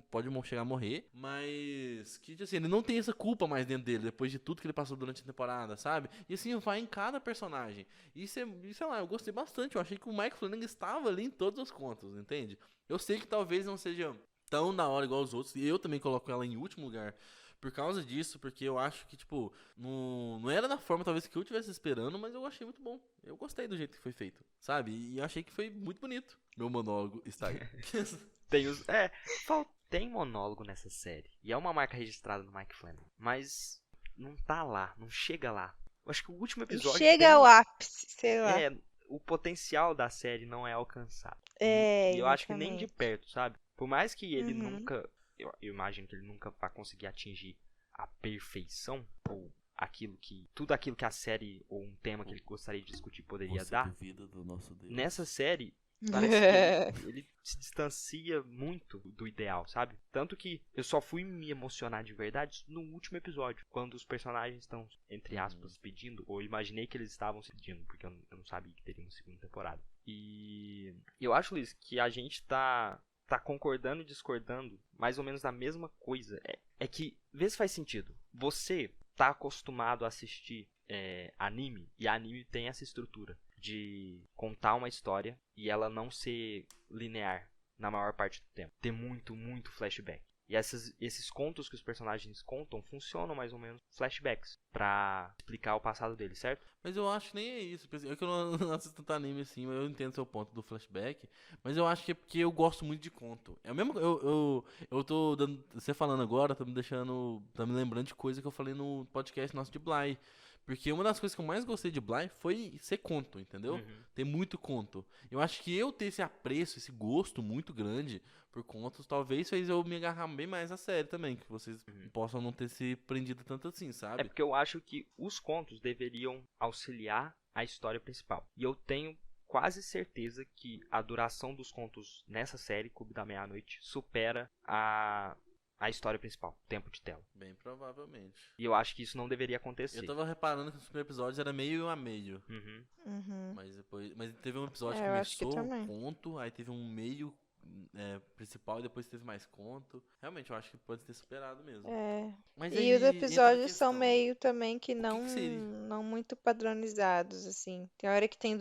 pode chegar a morrer, mas que assim, ele não tem essa culpa mais dentro dele, depois de tudo que ele passou durante a temporada, sabe? E assim, vai em cada personagem. E sei lá, eu gostei bastante, eu achei que o Mike Flanagan estava ali em todos os contos, entende? Eu sei que talvez não seja tão da hora igual os outros, e eu também coloco ela em último lugar por causa disso, porque eu acho que, tipo, não era da forma talvez que eu tivesse esperando, mas eu achei muito bom. Eu gostei do jeito que foi feito, sabe? E achei que foi muito bonito. Meu monólogo está aí. Tem monólogo nessa série, e é uma marca registrada no Mike Flanagan, mas não tá lá, não chega lá. Eu acho que o último episódio chega ao ápice, sei lá. O potencial da série não é alcançado. E eu acho que nem de perto, sabe? Por mais que ele nunca... Eu imagino que ele nunca vai conseguir atingir a perfeição, ou tudo aquilo que a série, ou um tema que ele gostaria de discutir poderia dar. Duvida do nosso Deus. Nessa série, parece que ele se distancia muito do ideal, sabe? Tanto que eu só fui me emocionar de verdade no último episódio, quando os personagens estão, entre aspas, pedindo, ou imaginei que eles estavam se pedindo, porque eu não sabia que teria uma segunda temporada. E eu acho, Luiz, que a gente tá concordando e discordando mais ou menos da mesma coisa. É que, vê se faz sentido. Você tá acostumado a assistir anime, e anime tem essa estrutura de contar uma história e ela não ser linear na maior parte do tempo. Ter muito, muito flashback. E esses contos que os personagens contam funcionam mais ou menos flashbacks pra explicar o passado deles, certo? Mas eu acho que nem é isso. É que eu não assisto tanto anime assim, mas eu entendo seu ponto do flashback. Mas eu acho que é porque eu gosto muito de conto. É o mesmo. Eu tô dando. Você falando agora, tá me deixando. Tá me lembrando de coisa que eu falei no podcast nosso de Bly. Porque uma das coisas que eu mais gostei de Bly foi ser conto, entendeu? Uhum. Ter muito conto. Eu acho que eu ter esse apreço, esse gosto muito grande por contos, talvez fez eu me agarrar bem mais a série também. Que vocês possam não ter se prendido tanto assim, sabe? É porque eu acho que os contos deveriam auxiliar a história principal. E eu tenho quase certeza que a duração dos contos nessa série, Clube da Meia-Noite, supera a história principal, o tempo de tela. Bem provavelmente. E eu acho que isso não deveria acontecer. Eu tava reparando que os primeiros episódios era meio a meio. Uhum. Uhum. Mas teve um episódio que Eu acho que começou também. conto, aí teve um meio principal e depois teve mais conto. Realmente, eu acho que pode ter superado mesmo. É. Mas E aí os entra a episódios são questão. meio também que que seria? não muito padronizados, assim. Tem hora que tem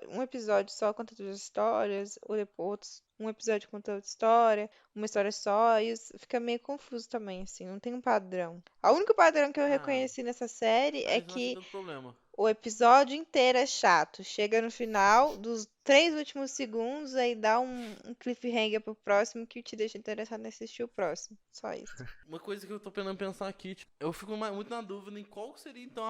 um episódio só conta duas histórias, ou depois um episódio conta outra história, uma história só, e isso fica meio confuso também, assim, não tem um padrão. O único padrão que eu Ah, reconheci nessa série é mas não achei que tanto problema. o episódio inteiro é chato. Chega no final, dos 3 últimos segundos, aí dá um cliffhanger pro próximo que te deixa interessado em assistir o próximo. Só isso. Uma coisa que eu tô tentando pensar aqui, tipo, eu fico muito na dúvida em qual seria então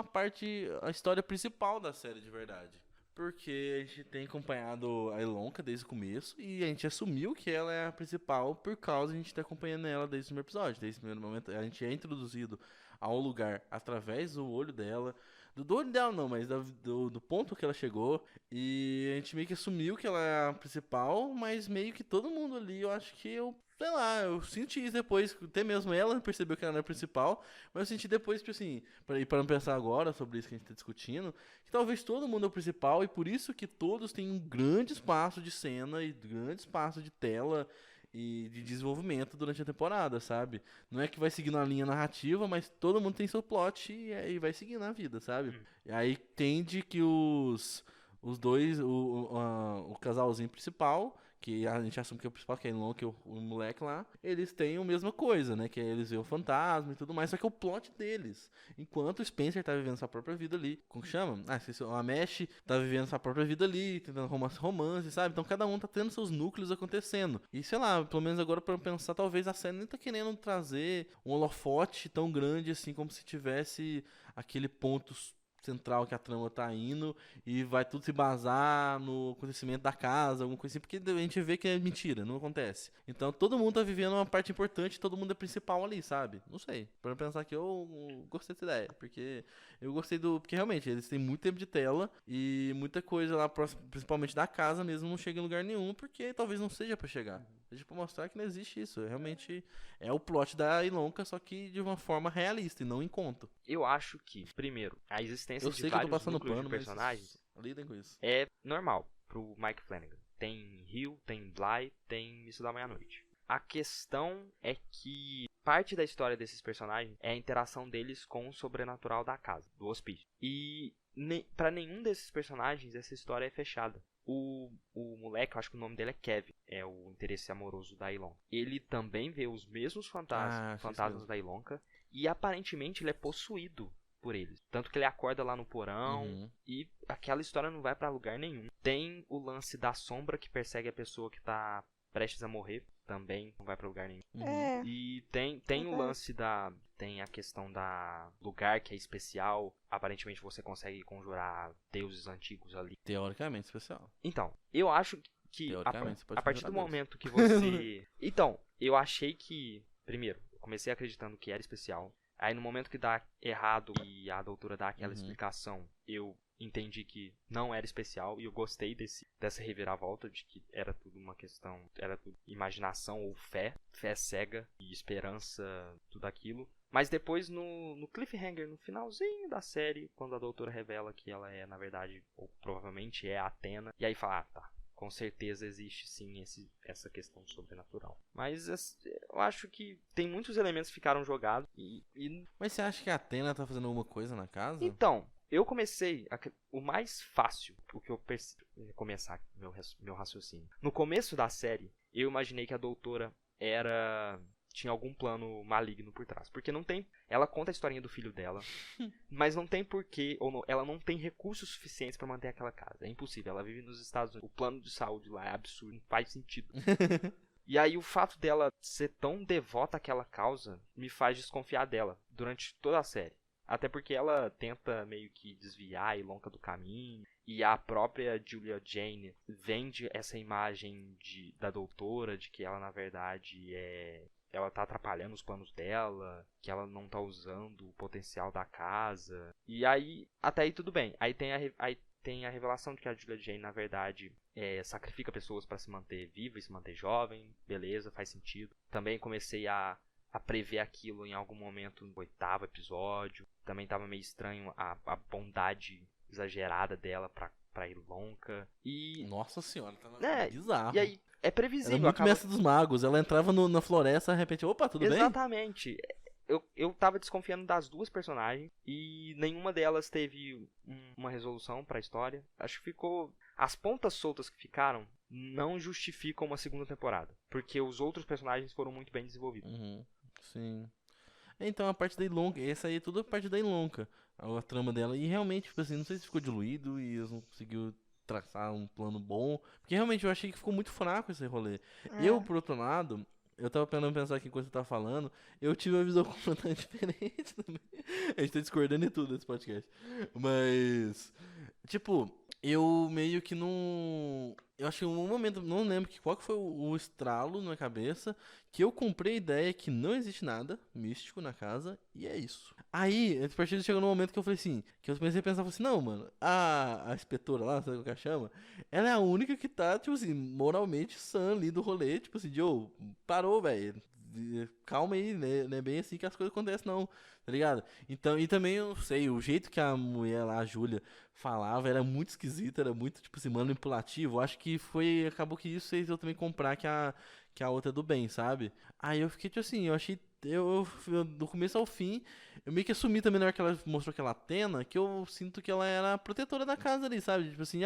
a história principal da série de verdade. Porque a gente tem acompanhado a Ilonka desde o começo e a gente assumiu que ela é a principal por causa de a gente estar acompanhando ela desde o primeiro episódio. Desde o primeiro momento, a gente é introduzido ao lugar através do olho dela. Do olho dela não, mas do ponto que ela chegou. E a gente meio que assumiu que ela é a principal, mas meio que todo mundo ali, eu acho que sei lá, eu senti isso depois, até mesmo ela percebeu que ela era a principal, mas eu senti depois, tipo assim, para não pensar agora sobre isso que a gente tá discutindo, que talvez todo mundo é o principal e por isso que todos têm um grande espaço de cena e grande espaço de tela e de desenvolvimento durante a temporada, sabe? Não é que vai seguindo a linha narrativa, mas todo mundo tem seu plot e vai seguindo a vida, sabe? E aí tende que os dois, o casalzinho principal, que a gente assume que é o principal, que é o moleque lá, eles têm a mesma coisa, né? Que é eles veem o fantasma e tudo mais, só que é o plot deles. Enquanto o Spencer tá vivendo sua própria vida ali. Como que chama? Esqueci, a Mesh tá vivendo sua própria vida ali, tentando romance, sabe? Então cada um tá tendo seus núcleos acontecendo. E sei lá, pelo menos agora pra eu pensar, talvez a série nem tá querendo trazer um holofote tão grande assim, como se tivesse aquele ponto central que a trama tá indo e vai tudo se basar no acontecimento da casa, alguma coisa assim, porque a gente vê que é mentira, não acontece. Então todo mundo tá vivendo uma parte importante, todo mundo é principal ali, sabe? Não sei. Pra pensar que eu gostei dessa ideia, porque eu gostei porque realmente eles têm muito tempo de tela e muita coisa lá, principalmente da casa mesmo, não chega em lugar nenhum, porque talvez não seja pra chegar. Seja pra mostrar que não existe isso. Realmente é o plot da Ilonka, só que de uma forma realista e não em conto. Eu acho que, primeiro, a existência Eu de sei que eu tô vários passando núcleos pano, de mas personagens lidem com isso. é normal pro Mike Flanagan. Tem Hill, tem Bly, tem Missa da Meia-Noite. A questão é que parte da história desses personagens é a interação deles com o sobrenatural da casa, do hospício. E pra nenhum desses personagens essa história é fechada. O moleque, eu acho que o nome dele é Kevin, é o interesse amoroso da Ilonka. Ele também vê os mesmos fantasmas da Ilonka e aparentemente ele é possuído por eles. Tanto que ele acorda lá no porão e aquela história não vai pra lugar nenhum. Tem o lance da sombra que persegue a pessoa que tá prestes a morrer, também não vai pra lugar nenhum. É, E tem o lance tem a questão da lugar que é especial. Aparentemente você consegue conjurar deuses antigos ali. Teoricamente especial. Então, eu acho que Teoricamente, você pode a partir do conjurar Deus. momento que você... Então, eu achei que... Primeiro, eu comecei acreditando que era especial. Aí no momento que dá errado e a doutora dá aquela explicação, eu entendi que não era especial e eu gostei dessa reviravolta de que era tudo uma questão, era tudo imaginação ou fé cega e esperança, tudo aquilo. Mas depois no cliffhanger, no finalzinho da série, quando a doutora revela que ela é, na verdade, ou provavelmente é a Athena, e aí fala, tá, com certeza existe sim essa questão sobrenatural. Mas eu acho que tem muitos elementos que ficaram jogados Mas você acha que a Athena tá fazendo alguma coisa na casa? Então, eu comecei o mais fácil, o que eu começar meu raciocínio. No começo da série, eu imaginei que a doutora tinha algum plano maligno por trás, porque não tem, ela conta a historinha do filho dela, mas não tem porquê, ela não tem recursos suficientes pra manter aquela casa. É impossível, ela vive nos Estados Unidos. O plano de saúde lá é absurdo, não faz sentido. E aí o fato dela ser tão devota àquela causa me faz desconfiar dela durante toda a série. Até porque ela tenta meio que desviar a Ilonka do caminho. E a própria Julia Jane vende essa imagem da doutora, de que ela na verdade ela tá atrapalhando os planos dela, que ela não tá usando o potencial da casa. E aí, até aí tudo bem. Aí tem a revelação de que a Julia Jane, na verdade, sacrifica pessoas para se manter viva e se manter jovem. Beleza, faz sentido. Também comecei a prever aquilo em algum momento no 8º episódio. Também tava meio estranho a bondade exagerada dela pra Ilonka. E... Nossa senhora, tá E bizarro. aí, é previsível. Ela é muito mestre dos magos. Ela entrava na floresta, de repente, opa, tudo bem? Exatamente. Eu tava desconfiando das duas personagens e nenhuma delas teve uma resolução pra história. Acho que ficou... As pontas soltas que ficaram não justificam uma segunda temporada, porque os outros personagens foram muito bem desenvolvidos. Uhum, sim. Então a parte da Ilonka, essa aí é tudo a parte da Ilonka, a trama dela. E realmente, tipo assim, não sei se ficou diluído e eles não conseguiram traçar um plano bom. Porque realmente eu achei que ficou muito fraco esse rolê. Eu, por outro lado, eu tava pensar aqui enquanto você tava falando, eu tive uma visão completamente diferente também. A gente tá discordando em tudo nesse podcast. Mas, tipo, eu meio que não. Eu acho que em um momento, não lembro qual que foi o estralo na minha cabeça, que eu comprei a ideia que não existe nada místico na casa, e é isso. Aí, a partir de chegou num momento que eu falei assim, que eu comecei a pensar, falei assim, não, mano, a inspetora lá, sabe o que ela chama? Ela é a única que tá, tipo assim, moralmente sã ali do rolê, tipo assim, parou, velho. Calma aí, né? Não é bem assim que as coisas acontecem, não, tá ligado? Então, e também eu sei, o jeito que a mulher lá, a Júlia, falava era muito esquisito, era muito, tipo assim, manipulativo. Acho que acabou que isso fez eu também comprar que a outra é do bem, sabe? Aí eu fiquei, tipo assim, eu achei, do começo ao fim, eu meio que assumi também na hora que ela mostrou aquela Atena, que eu sinto que ela era a protetora da casa ali, sabe? Tipo assim,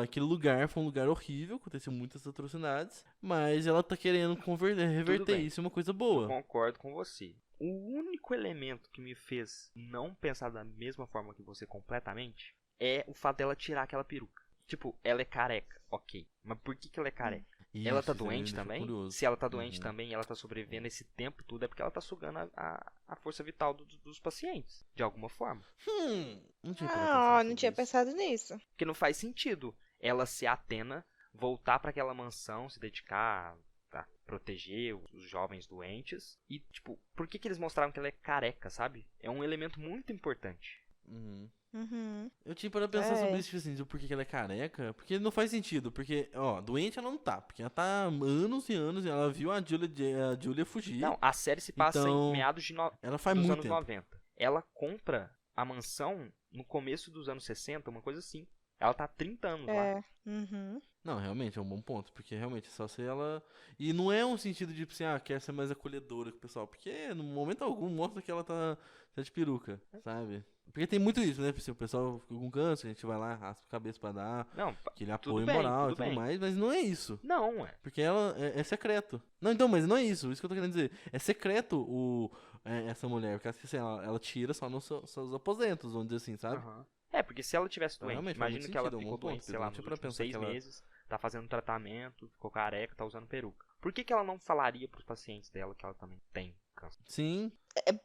aquele lugar foi um lugar horrível, aconteceu muitas atrocidades, mas ela tá querendo reverter bem. isso em uma coisa Eu boa. concordo com você. O único elemento que me fez não pensar da mesma forma que você completamente é o fato dela tirar aquela peruca. Tipo, ela é careca, ok. Mas por que ela é careca? Ela tá Isso aí me doente deixou também? curioso. Se ela tá doente Uhum. também e ela tá sobrevivendo esse tempo tudo, é porque ela tá sugando a força vital dos pacientes, de alguma forma. Não tinha parado pra pensar Não sobre tinha isso. pensado nisso. Porque não faz sentido ela ser Atena, voltar pra aquela mansão, se dedicar a proteger os jovens doentes. E, tipo, por que eles mostraram que ela é careca, sabe? É um elemento muito importante. Uhum. Eu tinha para pensar sobre É. isso, tipo assim, do porquê que ela é careca. Porque não faz sentido. Porque, ó, doente ela não tá. Porque ela tá há anos e anos e ela viu a Julia fugir. Não, a série se passa em Então, meados ela faz dos muito anos tempo. 90. Ela compra a mansão no começo dos anos 60, uma coisa assim. Ela tá há 30 anos lá. É. Uhum. Não, realmente é um bom ponto. Porque realmente é só se ela. E não é um sentido de, tipo assim, quer ser mais acolhedora com o pessoal. Porque no momento algum mostra que ela tá de peruca, sabe? Porque tem muito isso, né? O pessoal fica com câncer, a gente vai lá, raspa a cabeça pra dar Não, aquele tudo apoio bem, moral tudo e tudo bem. mais, mas não é isso. Não, Porque ela é secreto. Não, então, mas não é isso. Isso que eu tô querendo dizer. É secreto essa mulher. Porque assim, ela tira só nos seus aposentos, vamos dizer assim, sabe? Aham. É, porque se ela tivesse Então, doente, realmente faz muito imagina que ela sentido, é um ficou bom ponto, doente, sei Pedro. lá, Não nos tinha pra últimos pensar 6 que ela. meses, tá fazendo tratamento, ficou careca, tá usando peruca. Por que ela não falaria pros pacientes dela que ela também tem câncer? Sim.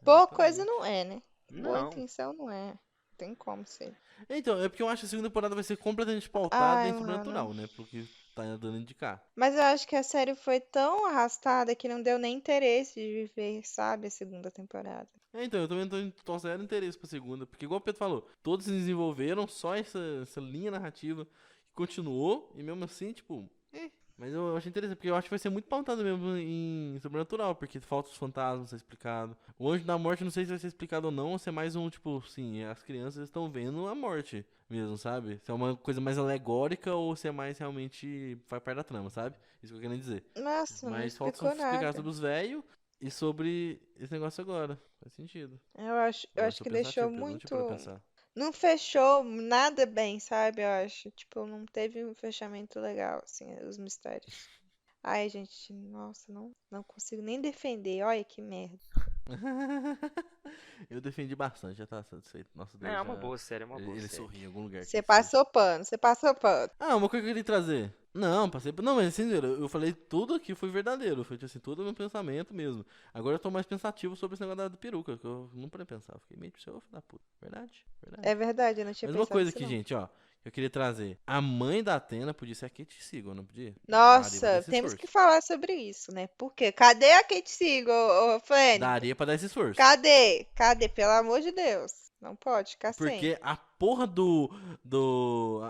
Boa coisa Exatamente. não é, né? Boa Não. intenção não é. Não tem como ser. Então, é porque eu acho que a segunda temporada vai ser completamente pautada Ai, em mano. sobrenatural, né? Pelo que tá dando a indicar. Mas eu acho que a série foi tão arrastada que não deu nem interesse de ver, sabe, a segunda temporada. Então, eu também tô zero interesse pra segunda, porque igual o Pedro falou, todos se desenvolveram, só essa linha narrativa que continuou, e mesmo assim, tipo, Mas eu achei interessante, porque eu acho que vai ser muito pautado mesmo em sobrenatural, porque falta os fantasmas não ser explicado. O Anjo da Morte, não sei se vai ser explicado ou não, ou se é mais um, tipo, sim, as crianças estão vendo a morte mesmo, sabe? Se é uma coisa mais alegórica ou se é mais realmente faz parte da trama, sabe? Isso que eu quero dizer. Nossa, não Mas falta só explicou explicar nada. sobre os velhos e sobre esse negócio agora. Faz sentido. Eu Agora eu acho tô que deixou pensativo, porque eu não tinha muito. parado pra pensar. Não fechou nada bem, sabe? Eu acho. Tipo, não teve um fechamento legal, assim, os mistérios. Ai, gente, nossa, não consigo nem defender. Olha que merda. Eu defendi bastante, já tá satisfeito. Nossa, Não, Deus é uma já. boa série, é uma boa Ele série. sorri em algum lugar que Você ele foi. passou pano, você passou pano. Ah, uma coisa que eu queria trazer. Não, passei. Não, mas assim, eu falei tudo que foi verdadeiro. Foi tipo assim, tudo meu pensamento mesmo. Agora eu tô mais pensativo sobre esse negócio da peruca, que eu não parei pensar. Eu fiquei meio tipo, filho da puta. Verdade, É verdade. verdade, eu não tinha Mas uma pensado coisa nisso, aqui, não. gente, ó. Que eu queria trazer. A mãe da Atena podia ser a Kate Siegel, não podia? Daria pra dar Nossa, esse temos que esforço. falar sobre isso, né? Por quê? Cadê a Kate Siegel, ô Flanagan? Daria pra dar esse esforço. Cadê? Cadê? Pelo amor de Deus. Não pode ficar sem. Porque a porra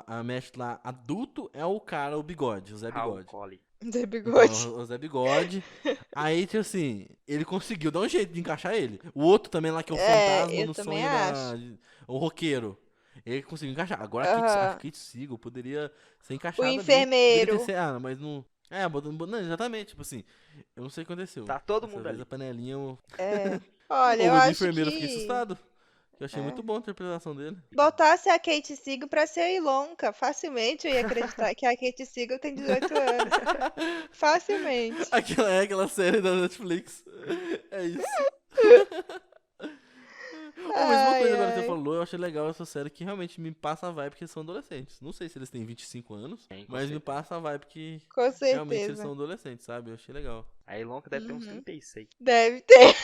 a mestre lá adulto é o cara, o bigode, o Zé Raul Bigode. Collie. De Então, é bigode. o Zé Bigode. Aí, tipo assim, ele conseguiu dar um jeito de encaixar ele. O outro também lá, que é o fantasma É, eu no também sonho acho. o roqueiro. Ele conseguiu encaixar. Agora a Aham. Kate Siegel poderia ser O encaixada ali. Poderia ter enfermeiro. sido. Ah, mas não. É, não, exatamente. Tipo assim, eu não sei o que aconteceu. Tá todo Dessa mundo vez ali. a panelinha. É. Olha, Ô, eu mas do acho enfermeiro eu fiquei que. assustado. Eu achei É. muito bom a interpretação dele. Botasse a Kate Siegel pra ser a Ilonka. Facilmente eu ia acreditar que a Kate Siegel tem 18 anos. Facilmente. Aquela série da Netflix. É isso. Oh, mas uma Ai, coisa agora que você ai. falou, eu achei legal essa série que realmente me passa a vibe que eles são adolescentes. Não sei se eles têm 25 anos, Tem, com mas me certeza. passa a vibe que Com realmente eles certeza. são adolescentes, sabe? Eu achei legal. A Ilonka deve ter uns Uhum. 36. Deve ter.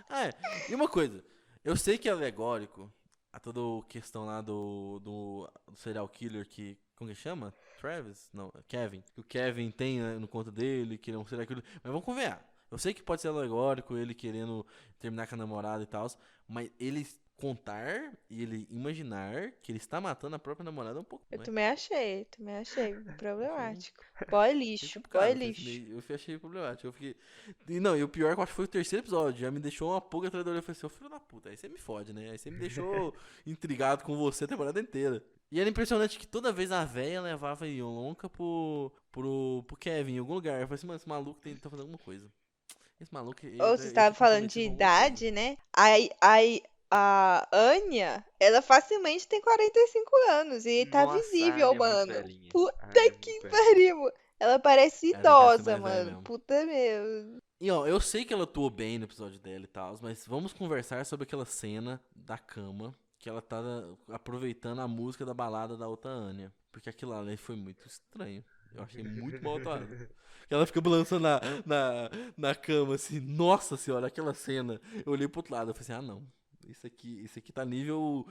Ah, é. E uma coisa, eu sei que é alegórico a toda questão lá do serial killer que. Como que chama? Travis? Não, Kevin. Que o Kevin tem, né, no conto dele, que ele é um serial killer. Mas vamos convenhar. Eu sei que pode ser alegórico, ele querendo terminar com a namorada e tal, mas ele contar e ele imaginar que ele está matando a própria namorada é um pouco. Eu Né? também achei Achei, problemático. Boy achei lixo, boy complicado. lixo. Eu achei problemático. Eu fiquei. E não, e o pior é que eu acho que foi o terceiro episódio. Já me deixou uma pulga atrás da orelha. Eu falei assim, ô filho da puta, aí você me fode, né? Aí você me deixou intrigado com você a temporada inteira. E era impressionante que toda vez a véia levava Yolonka pro Kevin em algum lugar. Eu falei assim, mano, esse maluco tá fazendo alguma coisa. Esse maluco, Ou você ele tá estava falando de comprometido com alguma coisa. idade, né? Aí a Anya, ela facilmente tem 45 anos e tá Nossa, a visível, Anya é muito mano. velhinha. A Puta Anya é que muito velhinha. pariu. Ela parece Ela tem cara de ser idosa, mais velha mano. mesmo. Puta meu. E ó, eu sei que ela atuou bem no episódio dela e tal, mas vamos conversar sobre aquela cena da cama que ela tá aproveitando a música da balada da outra Anya. Porque aquilo ali foi muito estranho. Eu achei muito mal atuado. Que ela fica balançando na cama assim, nossa senhora, aquela cena. Eu olhei pro outro lado, eu falei assim, ah não. Isso aqui tá nível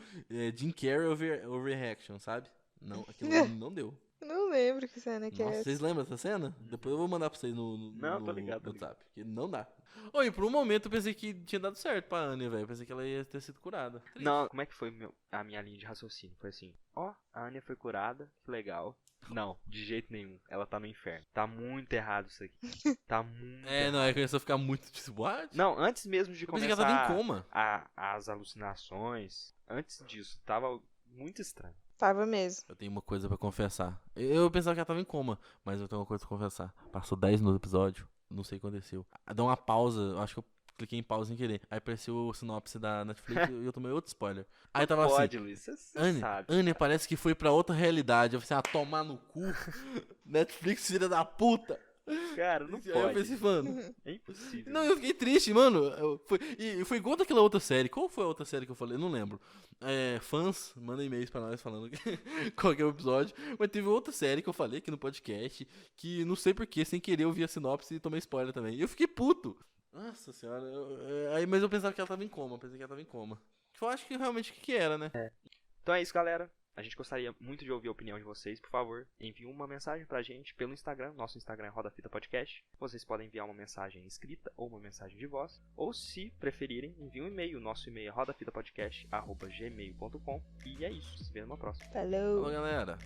Jim Carrey overreaction, sabe? Não, aquilo ali não deu. Não lembro que cena que é Nossa, vocês essa. lembram dessa cena? Depois eu vou mandar pra vocês Não, tô no ligado, tô ligado. WhatsApp. Que não dá. Oi, por um momento eu pensei que tinha dado certo pra Anya, velho. Pensei que ela ia ter sido curada. Triste. Não, como é que foi a minha linha de raciocínio? Foi assim, ó, a Anya foi curada, que legal. Não, de jeito nenhum. Ela tá no inferno. Tá muito errado isso aqui. Tá muito É, não, errado. aí começou a ficar muito tipo, what? Não, antes mesmo de Eu pensei que ela tava em começar coma. as alucinações, antes disso, tava muito estranho. Tava mesmo. Eu tenho uma coisa pra confessar. Eu pensava que ela tava em coma, mas eu tenho uma coisa pra confessar. Passou 10 minutos do episódio, não sei o que aconteceu. Dá uma pausa, eu acho que eu cliquei em pausa sem querer. Aí apareceu o sinopse da Netflix e eu tomei outro spoiler. Aí tava assim, Pode, Luiz, você sabe. Anya parece que foi pra outra realidade. Eu falei assim, tomar no cu. Netflix, filha da puta. Cara, não Aí eu pode. pensei, mano. É impossível. Não, eu fiquei triste, mano. Foi igual daquela outra série. Qual foi a outra série que eu falei? Eu não lembro. Fãs, manda e-mails pra nós falando qual que é o episódio. Mas teve outra série que eu falei aqui no podcast. Que não sei porquê, sem querer eu vi a sinopse e tomei spoiler também. E eu fiquei puto. Nossa senhora. Mas eu pensava que ela tava em coma. Pensei que ela tava em coma. Eu acho que realmente o que era, né? Então é isso, galera. A gente gostaria muito de ouvir a opinião de vocês. Por favor, enviem uma mensagem pra gente pelo Instagram. Nosso Instagram é Roda Fita Podcast. Vocês podem enviar uma mensagem escrita ou uma mensagem de voz. Ou, se preferirem, enviem um e-mail. Nosso e-mail é rodafitapodcast@gmail.com. E é isso. Se vê numa próxima. Falou. Falou, galera.